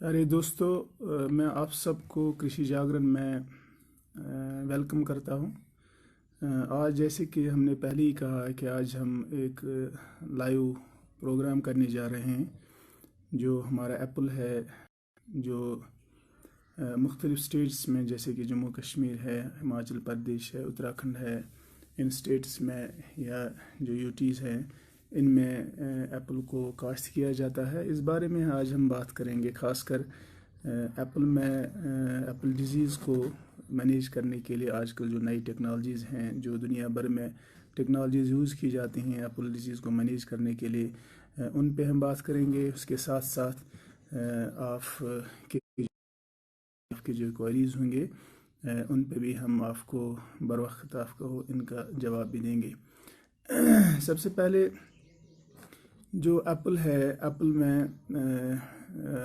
ارے دوستو، میں آپ سب کو کرشی جاگرن میں ویلکم کرتا ہوں۔ آج جیسے کہ ہم نے پہلے ہی کہا ہے کہ آج ہم ایک لائیو پروگرام کرنے جا رہے ہیں جو ہمارا ایپل ہے، جو مختلف سٹیٹس میں جیسے کہ جموں کشمیر ہے، ہماچل پردیش ہے، اتراکھنڈ ہے، ان سٹیٹس میں یا جو یوٹیز ہیں ان میں ایپل کو کاشت کیا جاتا ہے۔ اس بارے میں آج ہم بات کریں گے، خاص کر ایپل میں ایپل ڈیزیز کو مینیج کرنے کے لیے آج کل جو نئی ٹیکنالوجیز ہیں، جو دنیا بھر میں ٹیکنالوجیز یوز کی جاتی ہیں ایپل ڈیزیز کو مینیج کرنے کے لیے، ان پہ ہم بات کریں گے۔ اس کے ساتھ ساتھ آپ کے جو کوئریز ہوں گے ان پہ بھی ہم آپ کو بر وقت آپ کو ان کا جواب بھی دیں گے۔ سب سے پہلے جو ایپل ہے، ایپل میں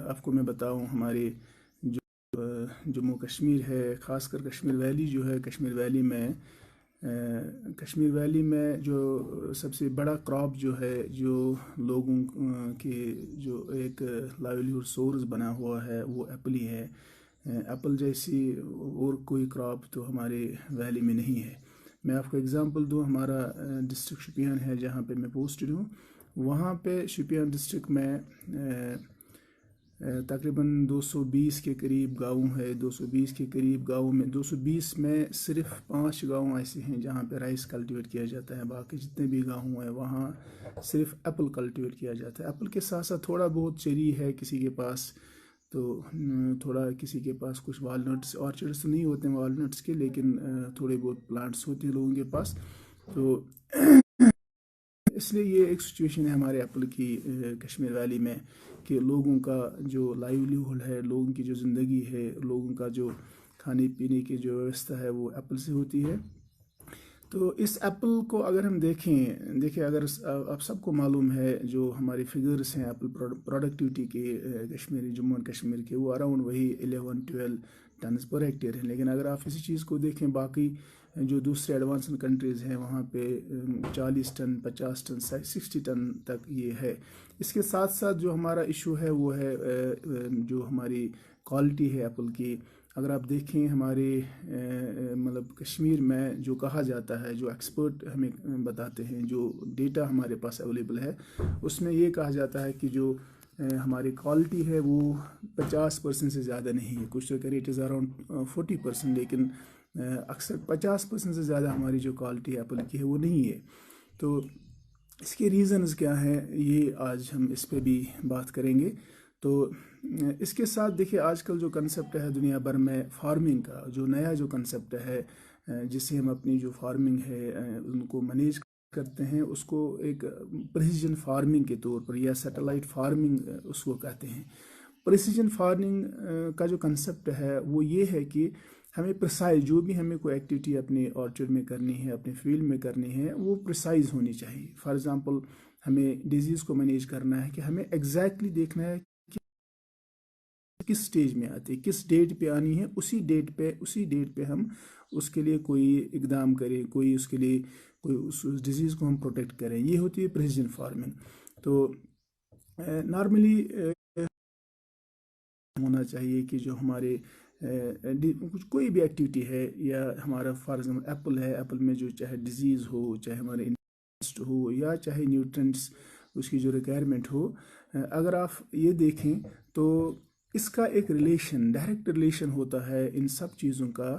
آپ کو میں بتاؤں، ہمارے جو جموں کشمیر ہے، خاص کر کشمیر ویلی جو ہے، کشمیر ویلی میں جو سب سے بڑا کراپ جو ہے، جو لوگوں کے جو ایک لائیولیہوڈ سورس بنا ہوا ہے، وہ ایپل ہی ہے۔ ایپل جیسی اور کوئی کراپ تو ہمارے ویلی میں نہیں ہے۔ میں آپ کو اگزامپل دوں، ہمارا ڈسٹرکٹ شوپیان ہے جہاں پہ میں پوسٹڈ ہوں، وہاں پہ شوپیان ڈسٹرکٹ میں تقریباً 220 کے قریب گاؤں ہے۔ 220 کے قریب گاؤں میں 220 میں صرف 5 گاؤں ایسے ہیں جہاں پہ رائس کلٹیویٹ کیا جاتا ہے، باقی جتنے بھی گاؤں ہیں وہاں صرف ایپل کلٹیویٹ کیا جاتا ہے۔ ایپل کے ساتھ ساتھ تھوڑا بہت چیری ہے کسی کے پاس، تو تھوڑا کسی کے پاس کچھ والنٹس، آرچرڈس نہیں ہوتے ہیں والنٹس کے، لیکن تھوڑے بہت پلانٹس ہوتے ہیں لوگوں کے پاس۔ تو اس لیے یہ ایک سچویشن ہے ہمارے ایپل کی کشمیر ویلی میں کہ لوگوں کا جو لائیولیہوڈ ہے، لوگوں کی جو زندگی ہے، لوگوں کا جو کھانے پینے کی جو ویوستھا ہے وہ ایپل سے ہوتی ہے۔ تو اس ایپل کو اگر ہم دیکھیں اگر آپ سب کو معلوم ہے جو ہمارے فگرز ہیں ایپل پروڈکٹیوٹی کے کشمیری جموں اینڈ کشمیر کے، وہ اراؤنڈ وہی 11-12 ٹنز پر ہیکٹیئر ہیں۔ لیکن اگر آپ اسی چیز کو دیکھیں باقی جو دوسرے ایڈوانسڈ کنٹریز ہیں وہاں پہ 40 ٹن، 50 ٹن، 60 ٹن تک یہ ہے۔ اس کے ساتھ ساتھ جو ہمارا ایشو ہے وہ ہے جو ہماری کوالٹی ہے ایپل کی۔ اگر آپ دیکھیں ہمارے مطلب کشمیر میں جو کہا جاتا ہے، جو ایکسپرٹ ہمیں بتاتے ہیں، جو ڈیٹا ہمارے پاس اویلیبل ہے، اس میں یہ کہا جاتا ہے کہ جو ہماری کوالٹی ہے وہ 50% سے زیادہ نہیں ہے۔ کچھ تو کہہ رہے اٹ از اراؤنڈ 40%، لیکن اکثر 50% سے زیادہ ہماری جو کوالٹی ایپل کی ہے وہ نہیں ہے۔ تو اس کے ریزنز کیا ہیں، یہ آج ہم اس پہ بھی بات کریں گے۔ تو اس کے ساتھ دیکھیے آج کل جو کنسپٹ ہے دنیا بھر میں فارمنگ کا، جو نیا جو کنسپٹ ہے جس سے ہم اپنی جو فارمنگ ہے ان کو مینیج کرتے ہیں، اس کو ایک پریسیجن فارمنگ کے طور پر یا سیٹلائٹ فارمنگ اس کو کہتے ہیں۔ پریسیجن فارمنگ کا جو کنسپٹ ہے وہ یہ ہے کہ ہمیں پرسائز، جو بھی ہمیں کوئی ایکٹیویٹی اپنے آرچرڈ میں کرنی ہے، اپنے فیلڈ میں کرنی ہے، وہ پرسائز ہونی چاہیے۔ فار ایگزامپل ہمیں ڈیزیز کو مینیج کرنا ہے کہ ہمیں ایگزیکٹلی دیکھنا ہے کس سٹیج میں آتی ہے، کس ڈیٹ پہ آنی ہے، اسی ڈیٹ پہ ہم اس کے لیے کوئی اقدام کریں، کوئی اس کے لیے کوئی اس ڈیزیز کو ہم پروٹیکٹ کریں۔ یہ ہوتی ہے پریسیجن فارمنگ۔ تو نارملی ہونا چاہیے کہ جو ہمارے کوئی بھی ایکٹیویٹی ہے، یا ہمارا فار ایگزامپل ایپل ہے، ایپل میں جو چاہے ڈیزیز ہو، چاہے ہمارے انسٹ ہو، یا چاہے نیوٹرینٹس اس کی جو ریکوائرمنٹ ہو، اگر آپ یہ دیکھیں تو اس کا ایک ریلیشن، ڈائریکٹ ریلیشن ہوتا ہے ان سب چیزوں کا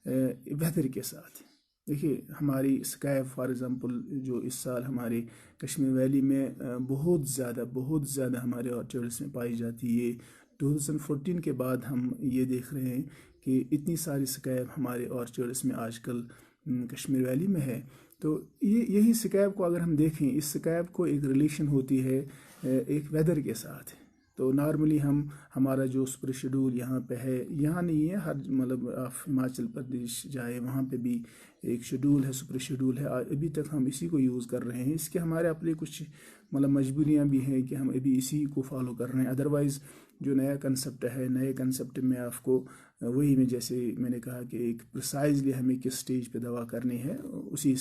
ویدر کے ساتھ۔ دیکھیے ہماری اسکائب فار ایگزامپل جو اس سال ہمارے کشمیر ویلی میں بہت زیادہ ہمارے آرچرڈس میں پائی جاتی ہے۔ 2014 کے بعد ہم یہ دیکھ رہے ہیں کہ اتنی ساری سکیب ہمارے آرچرڈس میں آج کل کشمیر ویلی میں ہے۔ تو یہی سکیب کو اگر ہم دیکھیں، اس سکیب کو ایک ریلیشن ہوتی ہے ایک ویدر کے ساتھ۔ تو نارملی ہمارا جو سپر شیڈول یہاں پہ ہے، یہاں نہیں ہے، ہر مطلب آپ ہماچل پردیش جائے وہاں پہ بھی ایک شیڈول ہے، سپر شیڈول ہے، ابھی تک ہم اسی کو یوز کر رہے ہیں۔ اس کے ہمارے اپنے کچھ مطلب مجبوریاں بھی ہیں کہ ہم ابھی اسی کو فالو کر رہے ہیں۔ ادروائز جو نیا کنسپٹ ہے، نئے کنسپٹ میں آپ کو وہی میں جیسے میں نے کہا کہ ایک پرسائزلی ہمیں کس سٹیج پہ دوا کرنی ہے، اسی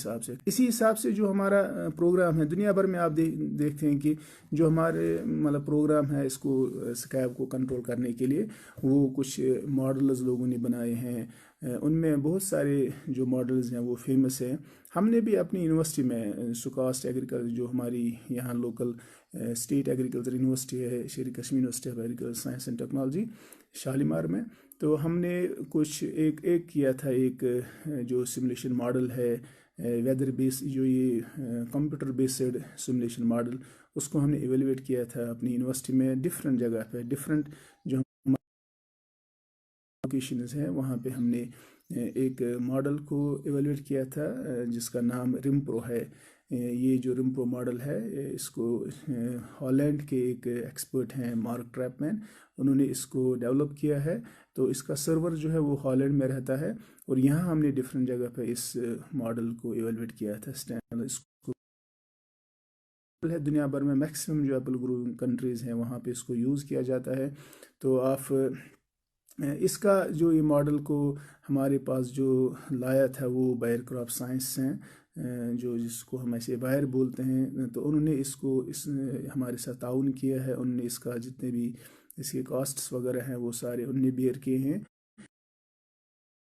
حساب سے جو ہمارا پروگرام ہے دنیا بھر میں آپ دیکھتے ہیں کہ جو ہمارے مطلب پروگرام ہے اس کو اسکیب کو کنٹرول کرنے کے لیے وہ کچھ ماڈلز لوگوں نے بنائے ہیں. ان میں بہت سارے جو ماڈلز ہیں وہ فیمس ہیں. ہم نے بھی اپنی یونیورسٹی میں سکاسٹ ایگریکلچر جو ہماری یہاں لوکل اسٹیٹ ایگریکلچر یونیورسٹی ہے، شیر Kashmir university of agriculture science and technology Shalimar میں، تو ہم نے کچھ ایک کیا تھا، ایک جو سمولیشن ماڈل ہے ویدر بیس، جو یہ کمپیوٹر بیسڈ سمولیشن ماڈل، اس کو ہم نے ایویلویٹ کیا تھا اپنی یونیورسٹی میں ڈفرینٹ جگہ پہ، ڈفرینٹ جو لوکیشنز ہیں وہاں پہ ہم نے ایک ماڈل کو ایویلویٹ کیا تھا جس کا نام رمپرو ہے. یہ جو رمپرو ماڈل ہے اس کو ہالینڈ کے ایک ایکسپرٹ ہیں مارک ٹریپمین، انہوں نے اس کو ڈیولپ کیا ہے. تو اس کا سرور جو ہے وہ ہالینڈ میں رہتا ہے، اور یہاں ہم نے ڈفرینٹ جگہ پہ اس ماڈل کو ایویلویٹ کیا تھا. اس کو ہے دنیا بھر میں میکسیمم جو ایپل گروئنگ کنٹریز ہیں وہاں پہ اس کو یوز کیا جاتا ہے. تو آپ اس کا جو یہ ماڈل کو ہمارے پاس جو لایا تھا وہ بائر کراپ سائنس ہیں، جو جس کو ہم ایسے بائر بولتے ہیں. تو انہوں نے اس کو ہمارے ساتھ تعاون کیا ہے. انہوں نے اس کا جتنے بھی اس کے کاسٹس وغیرہ ہیں وہ سارے انہوں نے بیئر کیے ہیں.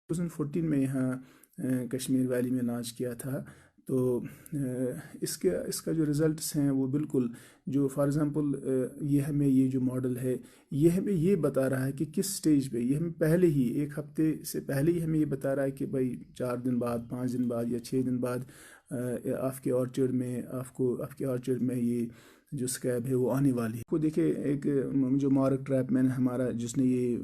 2014 میں یہاں کشمیر ویلی میں لانچ کیا تھا. تو اس کا جو ریزلٹس ہیں وہ بالکل جو فار ایگزامپل یہ ہمیں یہ جو ماڈل ہے یہ ہمیں یہ بتا رہا ہے کہ کس سٹیج پہ، یہ ہمیں پہلے ہی 1 ہفتے سے پہلے ہی ہمیں یہ بتا رہا ہے کہ بھائی 4 دن بعد، 5 دن بعد یا 6 دن بعد آپ کے آرچرڈ میں یہ جو اسکیب ہے وہ آنے والی ہے. کو دیکھیں ایک جو مارک ٹریپمین ہمارا جس نے یہ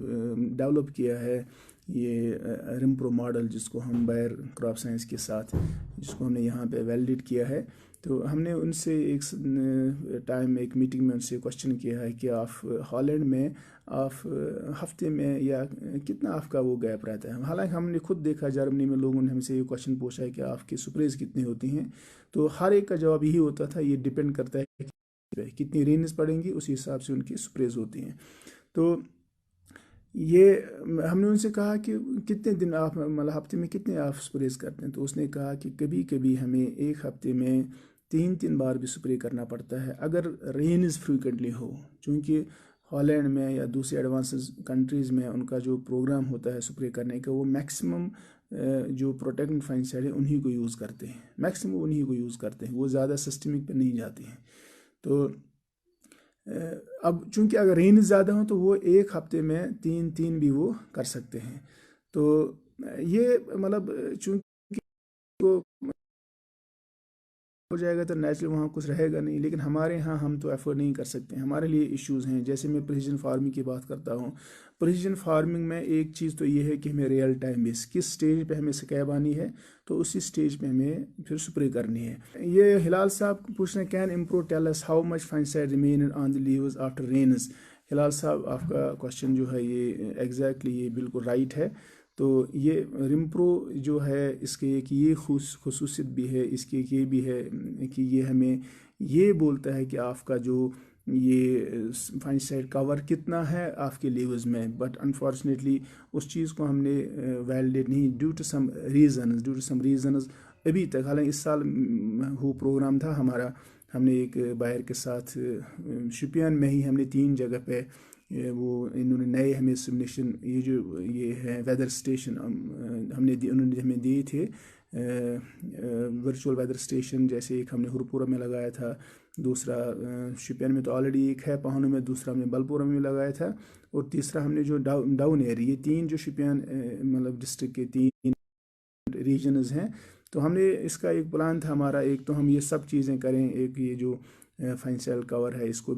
ڈیولپ کیا ہے یہ رمپرو ماڈل، جس کو ہم بائر کراپ سائنس کے ساتھ جس کو ہم نے یہاں پہ ویلیڈیٹ کیا ہے. تو ہم نے ان سے ایک میٹنگ میں ان سے کوشچن کیا ہے کہ آپ ہالینڈ میں آپ ہفتے میں یا کتنا آپ کا وہ گیپ رہتا ہے. حالانکہ ہم نے خود دیکھا جرمنی میں لوگوں نے ہم سے یہ کوشچن پوچھا ہے کہ آپ کی سپریز کتنی ہوتی ہیں، تو ہر ایک کا جواب یہی ہوتا تھا یہ ڈپینڈ کرتا ہے کتنی رینز پڑیں گی، اسی حساب سے ان کی سپریز ہوتی ہیں. تو یہ ہم نے ان سے کہا کہ کتنے دن آپ مطلب ہفتے میں کتنے آپ سپریز کرتے ہیں. تو اس نے کہا کہ کبھی کبھی ہمیں 1 ہفتے میں 3 بار بھی سپرے کرنا پڑتا ہے اگر رینز فریکوینٹلی ہو. چونکہ ہالینڈ میں یا دوسرے ایڈوانسز کنٹریز میں ان کا جو پروگرام ہوتا ہے سپرے کرنے کا، وہ میکسیمم جو پروٹیکٹنٹ فنگیسائڈ ہیں انہی کو یوز کرتے ہیں، وہ زیادہ سسٹمک پہ نہیں جاتے ہیں. تو اب چونکہ اگر رینز زیادہ ہوں تو وہ 1 ہفتے میں 3 بھی وہ کر سکتے ہیں. تو یہ مطلب چونکہ ہو جائے گا تو نیچرل وہاں کچھ رہے گا نہیں، لیکن ہمارے ہاں ہم تو ایفورڈ نہیں کر سکتے. ہمارے لیے ایشوز ہیں. جیسے میں پریسیجن فارمنگ کی بات کرتا ہوں، پریسیجن فارمنگ میں ایک چیز تو یہ ہے کہ ہمیں ریئل ٹائم بیس کس سٹیج پہ ہمیں اسکیب آنی ہے تو اسی سٹیج پہ ہمیں پھر سپرے کرنی ہے. یہ ہلال صاحب پوچھ رہے ہیں can improve tell us how much fungicide remain on the leaves after rains. Hilal sahab آپ کا کوشچن جو ہے یہ ایگزیکٹلی یہ بالکل رائٹ ہے. تو یہ رمپرو جو ہے اس کے ایک یہ خصوصیت بھی ہے، اس کی ایک یہ بھی ہے کہ یہ ہمیں یہ بولتا ہے کہ آپ کا جو یہ فنگیسائڈ کور کتنا ہے آپ کے لیوز میں. بٹ انفارچونیٹلی اس چیز کو ہم نے ویلیڈیٹ نہیں ڈیو ٹو سم ریزنز ابھی تک. حالانکہ اس سال وہ پروگرام تھا ہمارا، ہم نے ایک بائر کے ساتھ شوپین میں ہی ہم نے 3 جگہ پہ وہ انہوں نے نئے ہمیں سمولیشن یہ ہے ویدر اسٹیشن انہوں نے ہمیں دیے تھے ورچوئل ویدر اسٹیشن. جیسے ایک ہم نے ہرپورہ میں لگایا تھا، دوسرا شوپین میں تو آلریڈی ایک ہے پہنوں میں، دوسرا ہم نے بلپورہ میں لگایا تھا، اور تیسرا ہم نے جو ڈاؤن ایئر، یہ 3 جو شوپین مطلب ڈسٹرکٹ کے 3 ریجنز ہیں. تو ہم نے اس کا ایک پلان تھا ہمارا، ایک تو ہم یہ سب چیزیں کریں، ایک یہ جو فنگیسائڈ کور ہے اس کو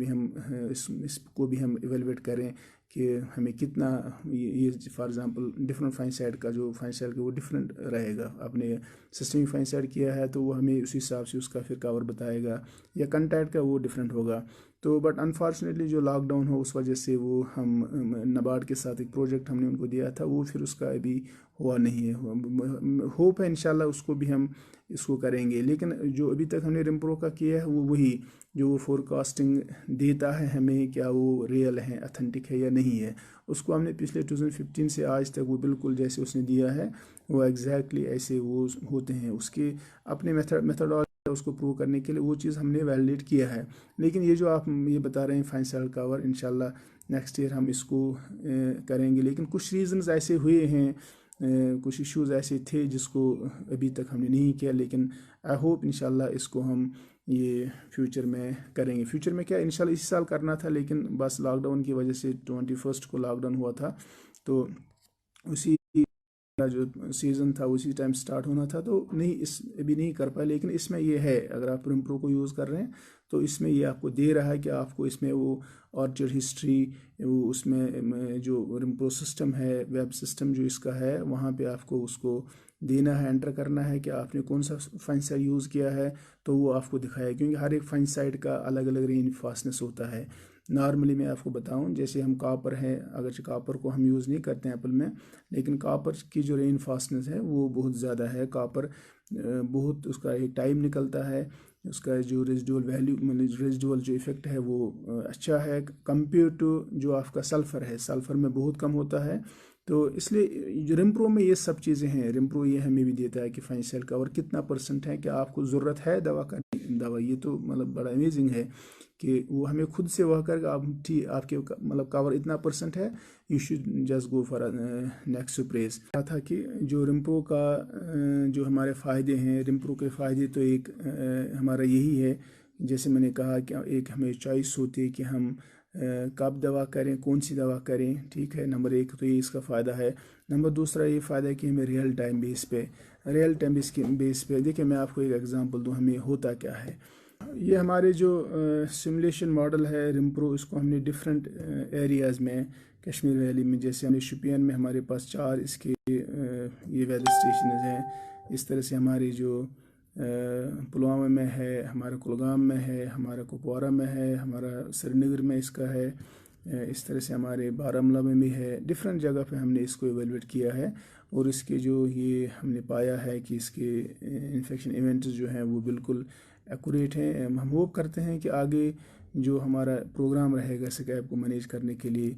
بھی ہم ایویلویٹ کریں کہ ہمیں کتنا یہ فار ایگزامپل ڈفرینٹ فنگیسائڈ کا وہ ڈفرینٹ رہے گا. آپ نے سسٹمک فنگیسائڈ کیا ہے تو وہ ہمیں اسی حساب سے اس کا پھر کور بتائے گا، یا کنٹیکٹ کا وہ ڈفرینٹ ہوگا. تو بٹ انفارچونیٹلی جو لاک ڈاؤن ہو اس وجہ سے وہ ہم نبارڈ کے ساتھ ایک پروجیکٹ ہم نے ان کو دیا تھا، وہ پھر اس کا ابھی ہوا نہیں ہے. ہوپ ہے انشاءاللہ اس کو بھی ہم اس کو کریں گے. لیکن جو ابھی تک ہم نے رمپرو کا کیا ہے وہ وہی جو وہ فور کاسٹنگ دیتا ہے ہمیں، کیا وہ ریئل ہے، اتھینٹک ہے یا نہیں ہے، اس کو ہم نے پچھلے 2015 سے آج تک وہ بالکل جیسے اس نے دیا ہے وہ ایگزیکٹلی ایسے وہ ہوتے ہیں. اس کے اپنے میتھڈ اس کو پروو کرنے کے لیے وہ چیز ہم نے ویلیڈیٹ کیا ہے. لیکن یہ جو آپ یہ بتا رہے ہیں فائنینشیل کور، انشاءاللہ نیکسٹ ایئر ہم اس کو کریں گے. لیکن کچھ ریزنز ایسے ہوئے ہیں، کچھ ایشوز ایسے تھے جس کو ابھی تک ہم نے نہیں کیا، لیکن آئی ہوپ انشاءاللہ اس کو ہم یہ فیوچر میں کریں گے. فیوچر میں کیا انشاءاللہ اسی سال کرنا تھا، لیکن بس لاک ڈاؤن کی وجہ سے 21 کو لاک ڈاؤن ہوا تھا، تو اسی جو سیزن تھا اسی ٹائم سٹارٹ ہونا تھا، تو نہیں ابھی نہیں کر پائے. لیکن اس میں یہ ہے، اگر آپ رمپرو کو یوز کر رہے ہیں تو اس میں یہ آپ کو دے رہا ہے کہ آپ کو اس میں وہ آرچرڈ ہسٹری، وہ اس میں جو رمپرو سسٹم ہے، ویب سسٹم جو اس کا ہے، وہاں پہ آپ کو اس کو دینا ہے، انٹر کرنا ہے کہ آپ نے کون سا فنگسائڈ یوز کیا ہے، تو وہ آپ کو دکھایا. کیونکہ ہر ایک فنگسائڈ کا الگ الگ رین فاسٹنس ہوتا ہے. نارملی میں آپ کو بتاؤں، جیسے ہم کاپر ہے، اگرچہ کاپر کو ہم یوز نہیں کرتے ہیں ایپل میں، لیکن کاپر کی جو رین فاسٹنس ہے وہ بہت زیادہ ہے. کاپر بہت اس کا ایک ٹائم نکلتا ہے، اس کا جو ریزیڈول ویلیو ریزیڈول جو افیکٹ ہے وہ اچھا ہے کمپیئر ٹو جو آپ کا سلفر ہے. سلفر میں بہت کم ہوتا ہے. تو اس لیے جو رمپرو میں یہ سب چیزیں ہیں. رمپرو یہ ہمیں بھی دیتا ہے کہ فائنینشیل کور کتنا پرسنٹ ہے، کہ آپ کو ضرورت ہے دوا کرنے دوا. یہ تو مطلب بڑا امیزنگ ہے کہ وہ ہمیں خود سے وہ کر کے آپ کے مطلب کور اتنا پرسنٹ ہے، you should just go for next پریز. تھا کہ جو رمپرو کا جو ہمارے فائدے ہیں، رمپرو کے فائدے تو ایک ہمارا یہی ہے، جیسے میں نے کہا کہ ایک ہمیں چوائس ہوتی ہے کہ ہم کب دوا کریں، کون سی دوا کریں. ٹھیک ہے، نمبر ایک تو یہ اس کا فائدہ ہے. نمبر دوسرا یہ فائدہ ہے کہ ہمیں ریئل ٹائم بیس پہ دیکھیں، میں آپ کو ایک ایگزامپل دوں ہمیں ہوتا کیا ہے. یہ ہمارے جو سمولیشن ماڈل ہے رمپرو، اس کو ہم نے ڈفرینٹ ایریاز میں کشمیر ویلی میں، جیسے ہمیں شوپین میں ہمارے پاس 4 اس کے یہ ویدر اسٹیشنز ہیں. اس طرح سے ہماری جو پلوامہ میں ہے، ہمارا کلگام میں ہے، ہمارا کپوارہ میں ہے، ہمارا سری نگر میں اس کا ہے، اس طرح سے ہمارے بارہمولہ میں بھی ہے. ڈفرینٹ جگہ پہ ہم نے اس کو ایویلویٹ کیا ہے، اور اس کے جو یہ ہم نے پایا ہے کہ اس کے انفیکشن ایونٹس جو ہیں وہ بالکل ایکوریٹ ہیں. ہم ہوپ کرتے ہیں کہ آگے جو ہمارا پروگرام رہے گا سکیب کو مینیج کرنے کے لیے،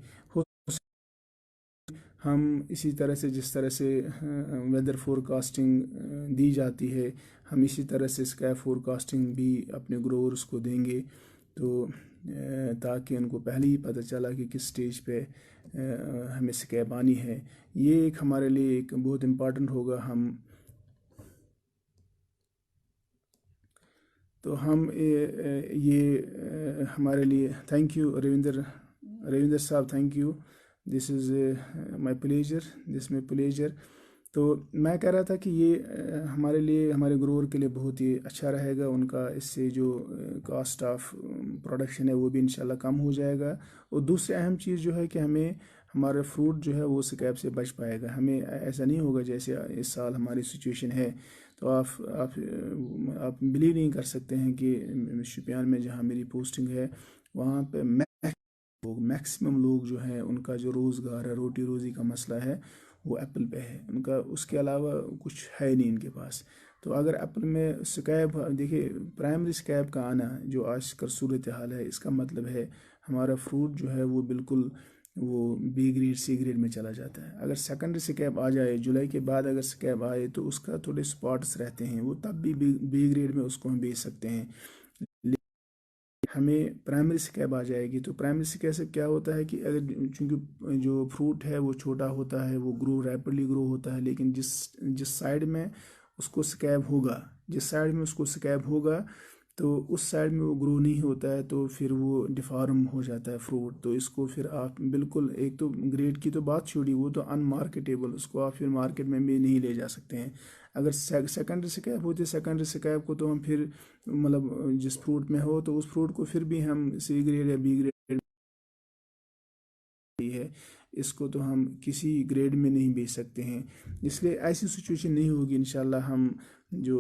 ہم اسی طرح سے جس طرح سے ویدر فور کاسٹنگ دی جاتی ہے، ہم اسی طرح سے سکیب فور کاسٹنگ بھی اپنے گروورس کو دیں گے، تو تاکہ ان کو پہلے ہی پتہ چلا کہ کس سٹیج پہ ہمیں سکیب آنی ہے. یہ ایک ہمارے لیے ایک بہت امپارٹنٹ ہوگا. ہم یہ ہمارے لیے تھینک یو رویندر صاحب، thank you. This is my pleasure. تو میں کہہ رہا تھا کہ یہ ہمارے لیے، ہمارے گروور کے لیے بہت ہی اچھا رہے گا. ان کا اس سے جو کاسٹ آف پروڈکشن ہے وہ بھی انشاءاللہ کم ہو جائے گا. اور دوسری اہم چیز جو ہے کہ ہمیں ہمارا فروٹ جو ہے وہ سکیب سے بچ پائے گا. ہمیں ایسا نہیں ہوگا جیسے اس سال ہماری سچویشن ہے. تو آپ بلیو نہیں کر سکتے ہیں کہ شوپیان میں جہاں میری پوسٹنگ ہے وہاں پہ میکسیمم لوگ جو ہیں ان کا جو روزگار ہے، روٹی روزی کا مسئلہ ہے، وہ ایپل پہ ہے. ان کا اس کے علاوہ کچھ ہے نہیں ان کے پاس. تو اگر ایپل میں سکیب، دیکھیے پرائمری سکیب کا آنا جو آج کل صورتحال ہے، اس کا مطلب ہے ہمارا فروٹ جو ہے وہ بالکل وہ بی گریڈ سی گریڈ میں چلا جاتا ہے. اگر سیکنڈری سکیب آ جائے جولائی کے بعد، اگر سکیب آئے تو اس کا تھوڑے سپاٹس رہتے ہیں، وہ تب بھی بی گریڈ میں اس کو ہم بیچ سکتے ہیں. ہمیں پرائمری سکیب آ جائے گی تو پرائمری سکیب سے کیا ہوتا ہے کہ اگر چونکہ جو فروٹ ہے وہ چھوٹا ہوتا ہے، وہ ریپڈلی گرو ہوتا ہے، لیکن جس سائڈ میں اس کو سکیب ہوگا تو اس سائڈ میں وہ گرو نہیں ہوتا ہے، تو پھر وہ ڈیفارم ہو جاتا ہے فروٹ. تو اس کو پھر آپ بالکل، ایک تو گریڈ کی تو بات چھوڑی، وہ تو ان مارکیٹیبل، اس کو آپ پھر مارکیٹ میں بھی نہیں لے جا سکتے ہیں. اگر سیکنڈری سکیب ہوتی ہے، سیکنڈری سکیب کو تو ہم پھر مطلب جس فروٹ میں ہو تو اس فروٹ کو پھر بھی ہم سی گریڈ یا بی گریڈ ہے، اس کو تو ہم کسی گریڈ میں نہیں بیچ سکتے ہیں. اس لیے ایسی سچویشن نہیں ہوگی انشاءاللہ. ہم جو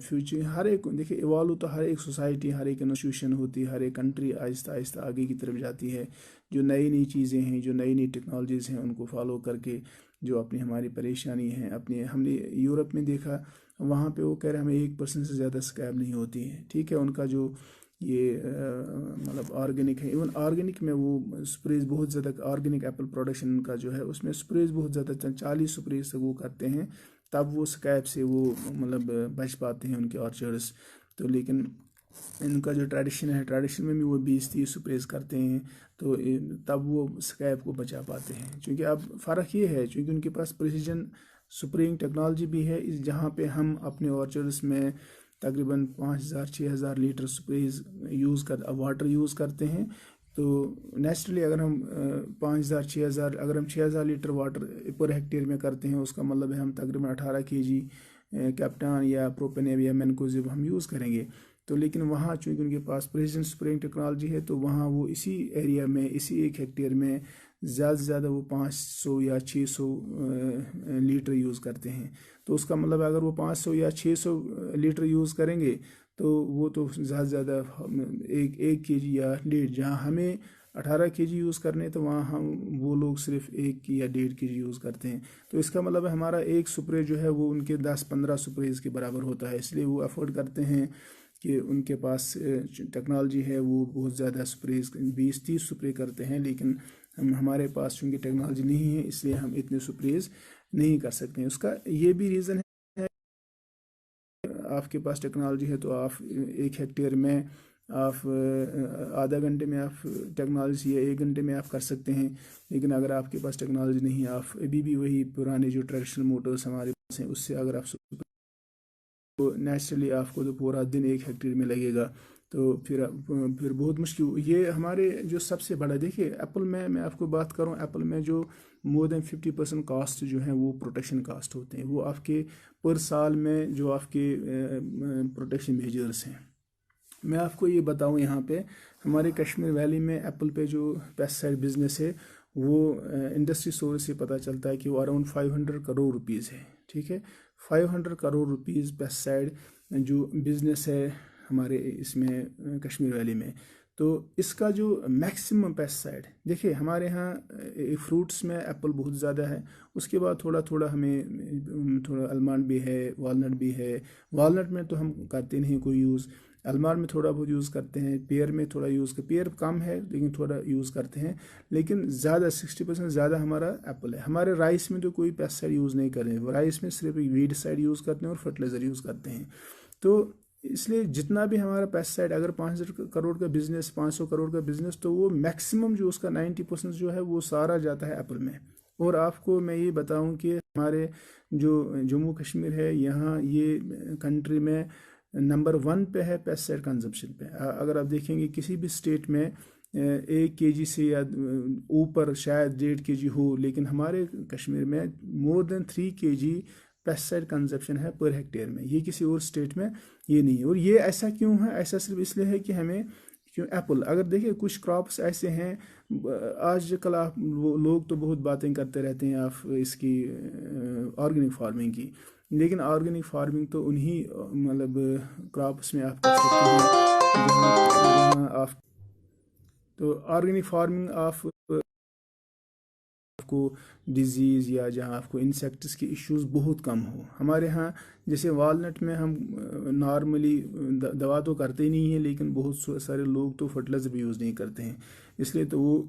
فیوچر ہر ایک دیکھیں ایوالو تو ہر ایک سوسائٹی ہر ایک انسٹیٹیوشن ہوتی ہے، ہر ایک کنٹری آہستہ آہستہ آگے کی طرف جاتی ہے، جو نئی نئی چیزیں ہیں، جو نئی نئی ٹیکنالوجیز ہیں ان کو فالو کر کے جو اپنی ہماری پریشانی ہیں اپنی ہم نے یورپ میں دیکھا، وہاں پہ وہ کہہ رہے ہمیں 1% سے زیادہ اسکیب نہیں ہوتی ہے، ٹھیک ہے، ان کا جو یہ مطلب آرگینک ہے، ایون آرگینک میں وہ سپریز بہت زیادہ، آرگینک ایپل پروڈکشن کا جو ہے اس میں سپریز بہت زیادہ 40 سپریز سے وہ کرتے ہیں، تب وہ اسکیب سے وہ مطلب بچ پاتے ہیں ان کے آرچرڈس، تو لیکن ان کا جو ٹریڈیشن ہے، ٹریڈیشن میں بھی وہ 20-30 سپریز کرتے ہیں، تو تب وہ اسکیب کو بچا پاتے ہیں، چونکہ اب فرق یہ ہے چونکہ ان کے پاس پریسیجن سپرینگ ٹیکنالوجی بھی ہے، جہاں پہ ہم اپنے آرچرڈس میں تقریباً 5000-6000 لیٹر سپریز واٹر یوز کرتے ہیں، تو نیچرلی اگر ہم 5000-6000 اگر ہم 6000 لیٹر واٹر پر ہیکٹیئر میں کرتے ہیں، اس کا مطلب ہے ہم تقریباً 18 kg کیپٹان یا پروپینیو یا مینکوزیب ہم یوز کریں گے، تو لیکن وہاں چونکہ ان کے پاس پریسیجن سپرینگ ٹیکنالوجی ہے، تو وہاں وہ اسی ایریا میں اسی ایک ہیکٹیئر میں زیادہ سے زیادہ وہ 500 یا 600 لیٹر یوز کرتے ہیں، تو اس کا مطلب اگر وہ 500 یا 600 لیٹر یوز کریں گے تو وہ تو زیادہ سے زیادہ 1 kg یا 1.5، جہاں ہمیں 18 kg یوز کرنے تو وہاں وہ لوگ صرف 1 یا 1.5 kg یوز کرتے ہیں، تو اس کا مطلب ہے ہمارا ایک سپرے جو ہے وہ ان کے 10-15 سپریز کے برابر ہوتا ہے، اس لیے وہ افورڈ کرتے ہیں کہ ان کے پاس ٹیکنالوجی ہے، وہ بہت زیادہ سپریز 20-30 سپرے کرتے ہیں، لیکن ہمارے پاس چونکہ ٹیکنالوجی نہیں ہے اس لیے ہم اتنے سپریز نہیں کر سکتے ہیں۔ اس کا یہ بھی ریزن ہے، آپ کے پاس ٹیکنالوجی ہے تو آپ 1 ہیکٹیئر میں آپ آدھا گھنٹے میں آپ ٹیکنالوجی یا 1 گھنٹے میں آپ کر سکتے ہیں، لیکن اگر آپ کے پاس ٹیکنالوجی نہیں ہے، آپ ابھی بھی وہی پرانے جو ٹریڈیشنل موٹرز ہمارے پاس ہیں اس سے اگر آپ تو نیچرلی آپ کو تو پورا دن 1 ہیکٹیئر میں لگے گا، تو پھر بہت مشکل یہ ہمارے جو سب سے بڑا دیکھیے ایپل میں آپ کو بات کروں، ایپل میں جو مور دین 50% کاسٹ جو ہیں وہ پروٹیکشن کاسٹ ہوتے ہیں، وہ آپ کے پر سال میں جو آپ کے پروٹیکشن میجرز ہیں، میں آپ کو یہ بتاؤں یہاں پہ ہمارے کشمیر ویلی میں ایپل پہ جو پیسٹیسائڈ بزنس ہے وہ انڈسٹری سورس سے پتہ چلتا ہے کہ وہ اراؤنڈ 500 کروڑ روپیز ہے، ٹھیک ہے، 500 کروڑ روپیز پیسٹیسائڈ جو بزنس ہے ہمارے اس میں کشمیر ویلی میں، تو اس کا جو میکسیمم پیسٹیسائڈ دیکھیں ہمارے ہاں فروٹس میں ایپل بہت زیادہ ہے، اس کے بعد تھوڑا تھوڑا ہمیں تھوڑا المانڈ بھی ہے، والنٹ بھی ہے، والنٹ میں تو ہم کرتے نہیں کوئی یوز، المار میں تھوڑا بہت یوز کرتے ہیں، پیئر میں تھوڑا یوز پیئر کم ہے لیکن تھوڑا یوز کرتے ہیں، لیکن زیادہ 60% زیادہ ہمارا ایپل ہے۔ ہمارے رائس میں تو کوئی پیسٹیسائڈ یوز نہیں کر رہے ہیں، رائس میں صرف ویڈ سائڈ یوز کرتے ہیں اور فرٹیلائزر یوز کرتے ہیں، تو اس لیے جتنا بھی ہمارا پیسٹیسائڈ اگر 500 کروڑ کا بزنس 500 کروڑ کا بزنس تو وہ میکسیمم جو اس کا 90% جو ہے وہ سارا جاتا ہے ایپل میں۔ اور آپ کو میں یہ بتاؤں کہ ہمارے جو جموں کشمیر ہے یہاں یہ کنٹری میں نمبر 1 پہ ہے پیسٹیسائڈ کنزمپشن پہ، اگر آپ دیکھیں گے کسی بھی اسٹیٹ میں 1 kg سے یا اوپر شاید 1.5 kg ہو، لیکن ہمارے کشمیر میں مور دین 3 kg پیسٹیسائڈ کنزمپشن ہے پر ہیکٹیئر میں، یہ کسی اور اسٹیٹ میں یہ نہیں ہے، اور یہ ایسا کیوں ہے؟ ایسا صرف اس لیے ہے کہ ہمیں کیوں ایپل اگر دیکھیں کچھ کراپس ایسے ہیں، آج کل آپ لوگ تو بہت باتیں کرتے رہتے ہیں آپ اس کی آرگینک فارمنگ کی، لیکن آرگینک فارمنگ تو انہی مطلب کراپس میں آپ کر سکتے ہیں جہاں آپ تو آرگینک فارمنگ آپ کو ڈیزیز یا جہاں آپ کو انسیکٹس کی ایشوز بہت کم ہو، ہمارے ہاں جیسے والنٹ میں ہم نارملی دوا تو کرتے ہی نہیں ہیں، لیکن بہت سارے لوگ تو فرٹیلائزر بھی یوز نہیں کرتے ہیں، اس لیے تو وہ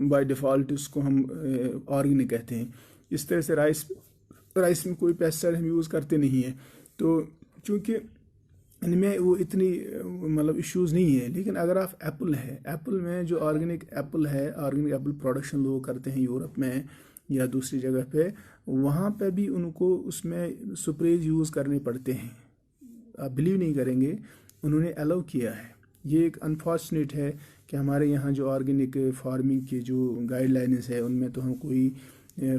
بائی ڈیفالٹ اس کو ہم آرگینک کہتے ہیں۔ اس طرح سے رائس میں کوئی پیسٹیسائڈ ہم یوز کرتے نہیں ہیں، تو چونکہ ان میں وہ اتنی مطلب ایشوز نہیں ہے، لیکن اگر آپ ایپل میں جو آرگینک ایپل ہے، آرگینک ایپل پروڈکشن لوگ کرتے ہیں یورپ میں یا دوسری جگہ پہ، وہاں پہ بھی ان کو اس میں سپریز یوز کرنے پڑتے ہیں، آپ بلیو نہیں کریں گے انہوں نے الاؤ کیا ہے، یہ ایک انفارچونیٹ ہے کہ ہمارے یہاں جو آرگینک فارمنگ کے جو گائیڈ لائنز ہے ان میں تو ہم کوئی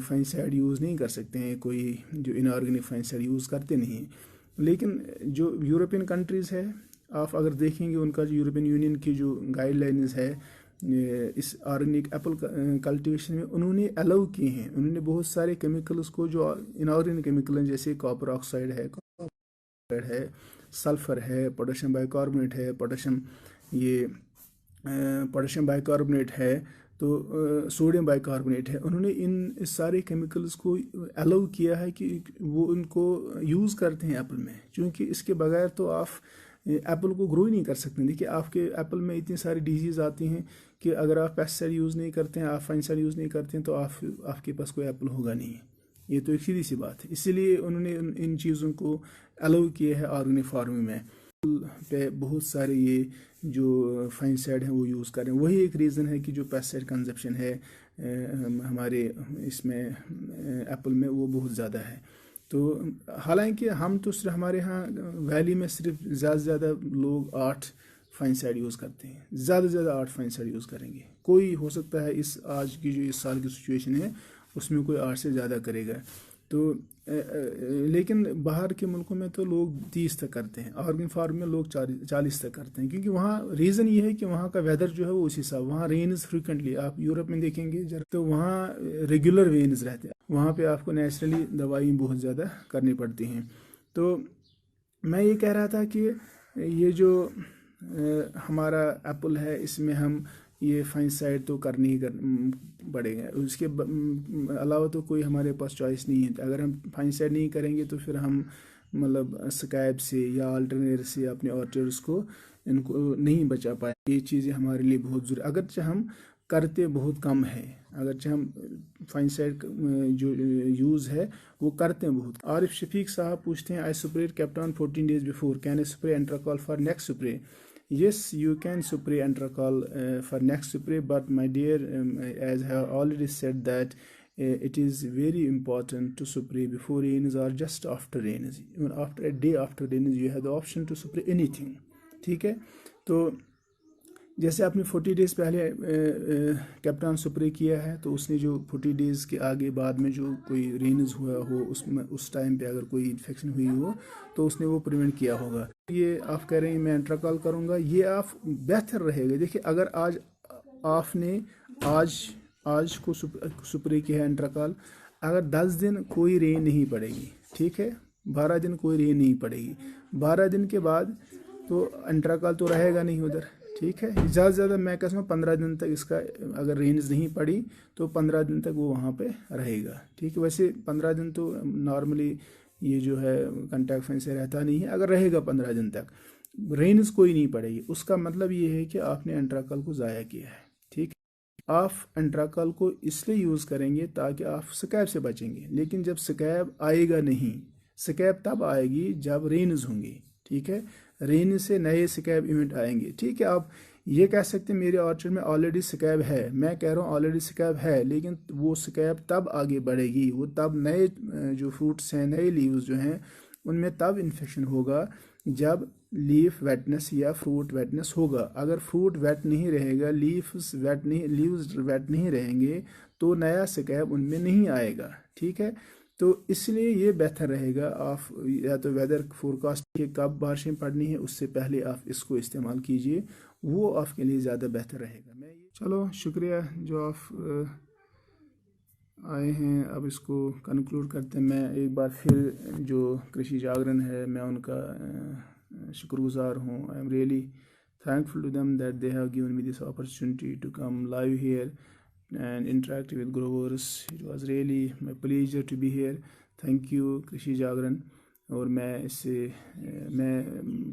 فنگسائڈ یوز نہیں کر سکتے ہیں، کوئی جو ان آرگینک فنگسائڈ یوز کرتے نہیں ہیں، لیکن جو یورپین کنٹریز ہے آپ اگر دیکھیں گے ان کا جو یورپین یونین کی جو گائیڈ لائنز ہے اس آرگینک ایپل کلٹیویشن میں انہوں نے الاؤ کیے ہیں، انہوں نے بہت سارے کیمیکلز کو جو ان آرگینک کیمیکل ہیں جیسے کاپر آکسائڈ ہے ہے، سلفر ہے، پوٹاشیم بائیکاربونیٹ ہے، پوٹاشیم بائیکاربونیٹ ہے، تو سوڈیم بائیکاربونیٹ ہے. انہوں نے ان سارے کیمیکلز کو الاؤ کیا ہے کہ وہ ان کو یوز کرتے ہیں ایپل میں، چونکہ اس کے بغیر تو آپ ایپل کو گرو ہی نہیں کر سکتے. دیکھیے آپ کے ایپل میں اتنی ساری ڈیزیز آتی ہیں کہ اگر آپ پیسٹیسائڈ یوز نہیں کرتے ہیں، آپ فنگیسائڈ یوز نہیں کرتے ہیں، تو آپ کے پاس کوئی ایپل ہوگا نہیں. یہ تو ایک سیدھی سی بات ہے. اسی لیے انہوں نے ان چیزوں کو الاؤ کیا ہے آرگینک فارمنگ میں. پہ بہت سارے یہ جو فنگیسائڈ ہیں وہ یوز کر رہے ہیں. وہی ایک ریزن ہے کہ جو پیسٹیسائڈ کنزپشن ہے ہمارے اس میں ایپل میں وہ بہت زیادہ ہے. تو حالانکہ ہم تو صرف ہمارے ہاں ویلی میں صرف زیادہ سے زیادہ لوگ 8 فنگیسائڈ یوز کرتے ہیں، زیادہ سے زیادہ 8 فنگیسائڈ یوز کریں گے. کوئی ہو سکتا ہے آج کی جو اس سال کی سچویشن ہے اس میں کوئی 8 سے زیادہ کرے گا. تو لیکن باہر کے ملکوں میں تو لوگ 30 تک کرتے ہیں، آرگن فارم میں لوگ 40 تک کرتے ہیں، کیونکہ وہاں ریزن یہ ہے کہ وہاں کا ویدر جو ہے وہ اسی حساب، وہاں رینز فریکوینٹلی. آپ یورپ میں دیکھیں گے تو وہاں ریگولر رینز رہتے ہیں، وہاں پہ آپ کو نیچرلی دوائی بہت زیادہ کرنی پڑتی ہیں. تو میں یہ کہہ رہا تھا کہ یہ جو ہمارا ایپل ہے اس میں ہم یہ فنگیسائڈ تو کرنی ہی پڑے گا، اس کے علاوہ تو کوئی ہمارے پاس چوائس نہیں ہے. اگر ہم فنگیسائڈ نہیں کریں گے تو پھر ہم مطلب اسکیب سے یا آلٹرنیٹ سے اپنے آرچرڈس کو ان کو نہیں بچا پائے. یہ چیزیں ہمارے لیے بہت ضروری، اگرچہ ہم کرتے بہت کم ہے، اگرچہ ہم فنگیسائڈ جو یوز ہے وہ کرتے ہیں بہت. عارف شفیق صاحب پوچھتے ہیں، آئی spread کیپٹان 14 days before, can I spray Antracol for next spray? Yes, you can spray Antracol for next spray, but my dear, as I have already said that it is very important to spray before rains or just after rains. Even after a day after rains, you have the option to spray anything. ٹھیک ہے. تو جیسے آپ نے 40 days پہلے کیپٹان spray کیا ہے تو اس نے جو 40 days کے آگے بعد میں جو کوئی رینز ہوا ہو اس ٹائم پہ اگر کوئی انفیکشن ہوئی ہو تو اس نے وہ پریونٹ کیا ہوگا. یہ آپ کہہ رہے ہیں میں انٹراکال کروں گا، یہ آپ بہتر رہے گا. دیکھیے اگر آج آپ نے آج کو سپرے کیا ہے انٹراکال، اگر 10 دن کوئی رین نہیں پڑے گی، ٹھیک ہے، 12 دن کوئی رین نہیں پڑے گی، 12 دن کے بعد تو انٹراکال تو رہے گا نہیں ادھر. ٹھیک ہے، زیادہ سے زیادہ میں کہتا ہوں 15 دن تک اس کا اگر رینز نہیں پڑی تو 15 دن تک وہ وہاں پہ رہے گا. ٹھیک ہے، ویسے 15 دن تو نارملی یہ جو ہے کنٹیکٹ فین سے رہتا نہیں ہے. اگر رہے گا 15 دن تک رینز کوئی نہیں پڑے گی، اس کا مطلب یہ ہے کہ آپ نے انٹراکال کو ضائع کیا ہے. ٹھیک ہے، آپ انٹراکال کو اس لیے یوز کریں گے تاکہ آپ سکیب سے بچیں گے. لیکن جب سکیب آئے گا نہیں، سکیب تب آئے گی جب رینز ہوں گی. ٹھیک ہے، رین سے نئے سکیب ایونٹ آئیں گے. ٹھیک ہے، آپ یہ کہہ سکتے ہیں میرے آرچرڈ میں آلریڈی سکیب ہے، میں کہہ رہا ہوں آلریڈی سکیب ہے، لیکن وہ سکیب تب آگے بڑھے گی، وہ تب نئے جو فروٹس ہیں، نئے لیوز جو ہیں ان میں تب انفیکشن ہوگا جب لیف ویٹنس یا فروٹ ویٹنس ہوگا. اگر فروٹ ویٹ نہیں رہے گا، لیوز ویٹ نہیں رہیں گے تو نیا سکیب ان میں نہیں آئے گا. ٹھیک ہے، تو اس لیے یہ بہتر رہے گا آپ یا تو ویدر فورکاسٹ کے کب بارشیں پڑنی ہے اس سے پہلے آپ اس کو استعمال کیجئے، وہ آپ کے لیے زیادہ بہتر رہے گا. چلو شکریہ جو آپ آئے ہیں. اب اس کو کنکلوڈ کرتے ہیں. میں ایک بار پھر جو کرشی جاگرن ہے میں ان کا شکر گزار ہوں. I am really thankful to them that they have given me this opportunity to come live here and interact with growers. It was really my pleasure to be here. Thank you کرشی جاگرن. اور میں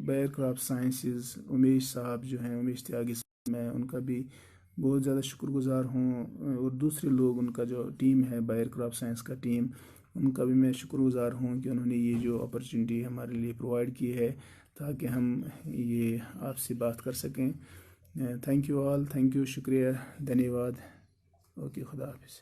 buyer craft sciences Amish صاحب جو ہیں، امیش تیاگی صاحب، میں ان کا بھی بہت زیادہ شکر گزار ہوں. اور دوسرے لوگ ان کا جو ٹیم ہے بائر کرافٹ سائنس کا ٹیم، ان کا بھی میں شکر گزار ہوں کہ انہوں نے یہ جو اپرچونیٹی ہمارے لیے پرووائڈ کی ہے تاکہ ہم یہ آپ سے بات کر سکیں. Thank you all, thank you, شکریہ، دھنیہ واد. اوکے، خدا حافظ.